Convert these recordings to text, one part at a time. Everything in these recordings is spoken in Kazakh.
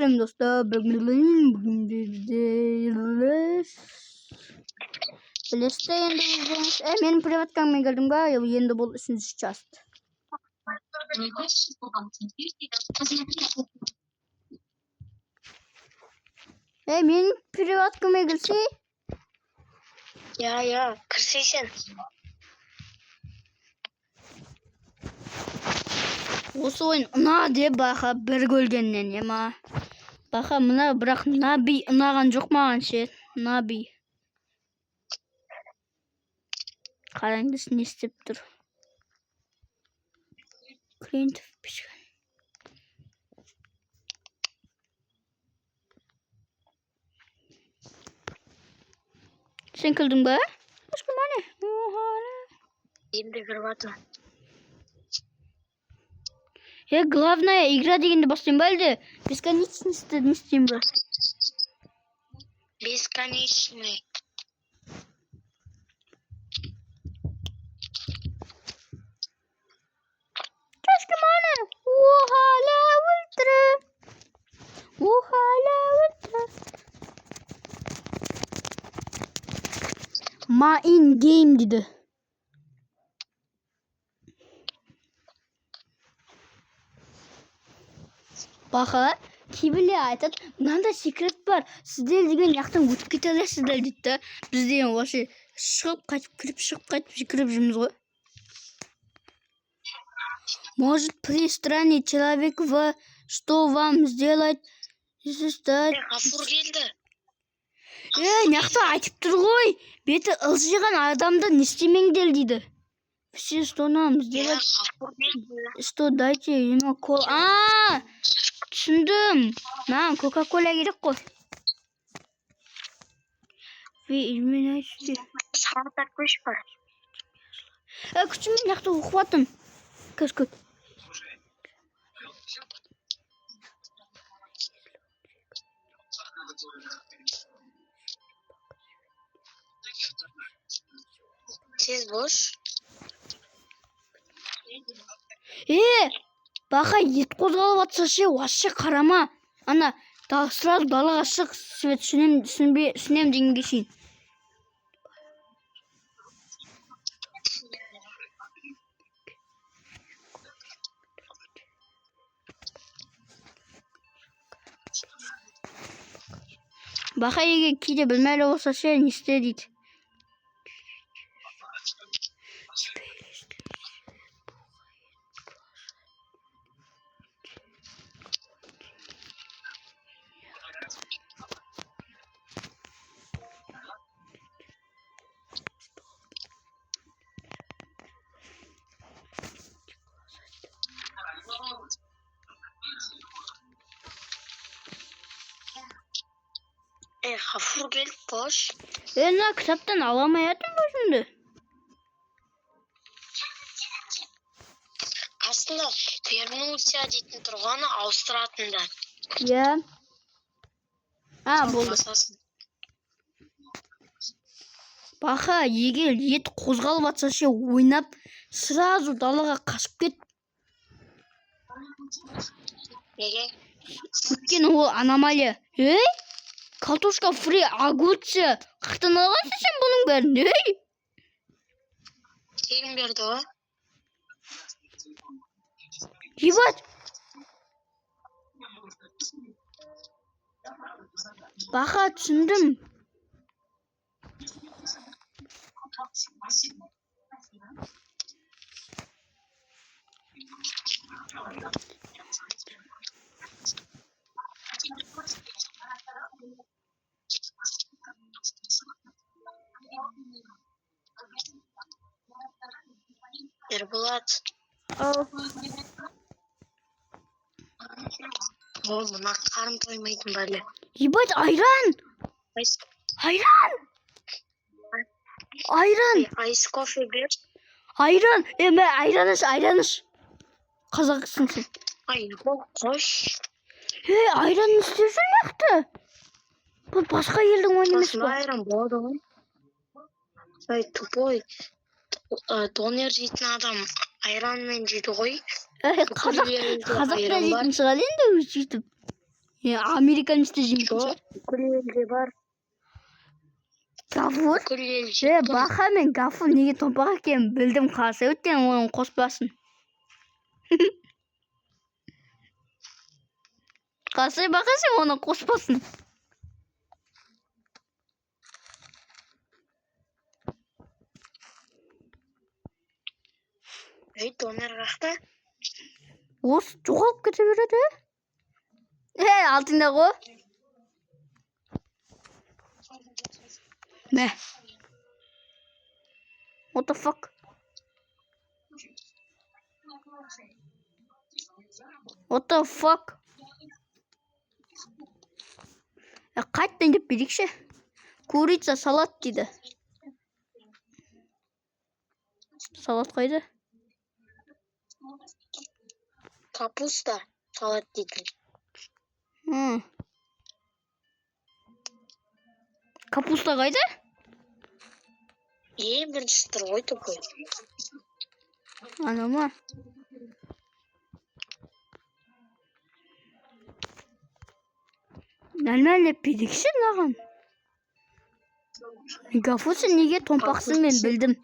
Selam dostlar. Bugün Bileste endi bo'lganmiz. Men privat kanalga kirdim ga, endi bu üçüncü часть. Men privat kanalga girsi? Ya, kirseysen. Осы ойын ұна деп бақа бір көргеннен ема. Бақа мына бірақ Наби ұнаған жоқ маған ше. Наби. Қараңыз не істеп тұр. Клиентов пішкен. Сен күлдің ба? Başka mane? Енді кіріп атым. Главная игра дегенде бастайын ба әлде? Бесконечностьті не істейін ба? Бесконечный. Başka mane? Hala ultra. Hala ultra. Ma in game dedi. Baxa, kibirli айтады, мынандай секрет бар. Сіздер деген жақтан өтіп кете аласыздар дейді. Біз деген вообще шығып қайтып кіріп шығып қайтып кіріп жүрміз ғой. Может пристранный человек что вам сделать? Ғафур келді. Нақта айтып тұр ғой. Беті ылжиған адамды не істемеңдер дейді. Все, что нам сделать? Что дайте ему кол. Түсіндім. Маған Кока-Кола керек қой. Сарда көш бар. Күшімен яқты оқып атын. Көз. Сіз бош. Бақа ет қозғалып атса ше, вообще қарама. Ана, сразу далаға шық, свет түсінем дегенге шейін. Бақа егер кейде білмәлі болса ше, не істе дейді. Ғафур келді бош. Мына кітаптан аламаятын өзімді. Aslında Fernusya дейтін тұрғаны ауыстыратында. Болды. Бақа, егер ет қозғалып атса ше, ойнап, сразу далаға қашып кет. Неге? Өткен ол аномалия. Картошка фри, огурцы. Қақтан алғансың сен бұның бәрін? Тегін берді ғой. Ебать. Бақа, түсіндім. Ерболат. Мына қарым тоймайтын бәлі. Ебать, айран. Айран. Айс кофе бер. Айран. Айраныш. Қазақсың сен. Қош. Айран істесін яқты. Бұл басқа елдің ойын емес па? Айран болады ғой. Тупой. Донер жейтін адам айранмен жейді ғой. Қазақта жейтін шығар енді өйтіп. Американ істеймін. Жоқ, бүкіл елде бар. Гафур? Бүкіл ел жейді. Бақа мен Гафур неге томпақ екенін білдім қалса өткен оның қоспасын. Қалсай бақа сен оның қоспасын. Ей, донор қақта? Осы жоғалып кете береді. Алтында ғой. Мә. What the fuck? What the fuck? Қайттан деп берекші. Курица салат дейді. Салат қайда? Капуста салат дейді. Капуста қайда? Бірінші тұр ғой тупой. Ана ма? Нәлмәлеп берекші наған. Гафур сен неге томпақсың мен білдім.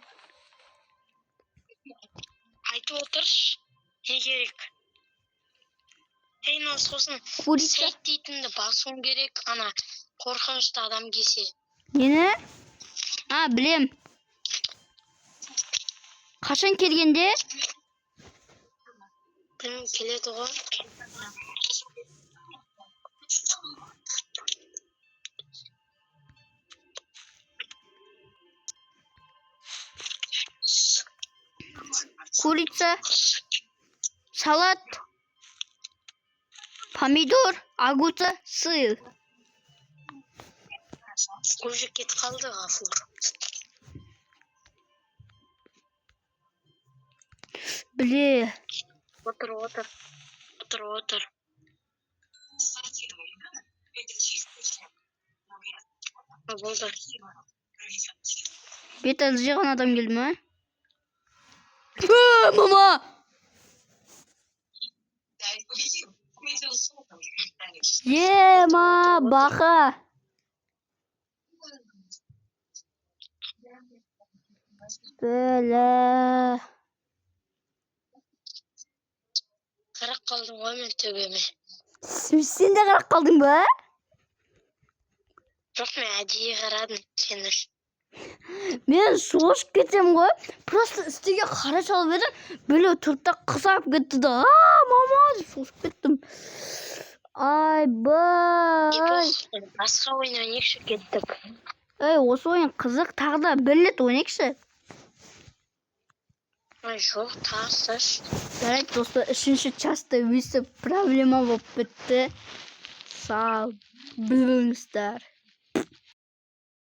Айтып отырш, не керек? Ей, мына сосын сейт дейтінді басуым керек, ана қорқынышты адам кесе. Нені? Білем. Қашан келгенде? Білім келеді ғой. Курица, салат, помидор, агуца, сыр. Уже кетіп қалды Ғафур. Біле. Отыр. Болды. Бет алжыған адам келді ма? Мама! Ма, бақа! Бөлі. Қарақ қалдым ғой мен төбеме. Сен де қарақ қалдың ба? Жоқ, мен әдейі қарадым сені. Мен шошып кетем ғой. Просто үстіге қара салып едім. Бөлі тұртта қызарып кетті да. Мама, шошып кеттім. Айбай. Басқа ойын ойнайықшы кеттік. Осы ойын қызық, тағы да бір рет ойнайықшы. Жоқ, тағысыш. Жарайды достар, үшінші часта өсіп проблема болып бітті. Сау болыңыздар.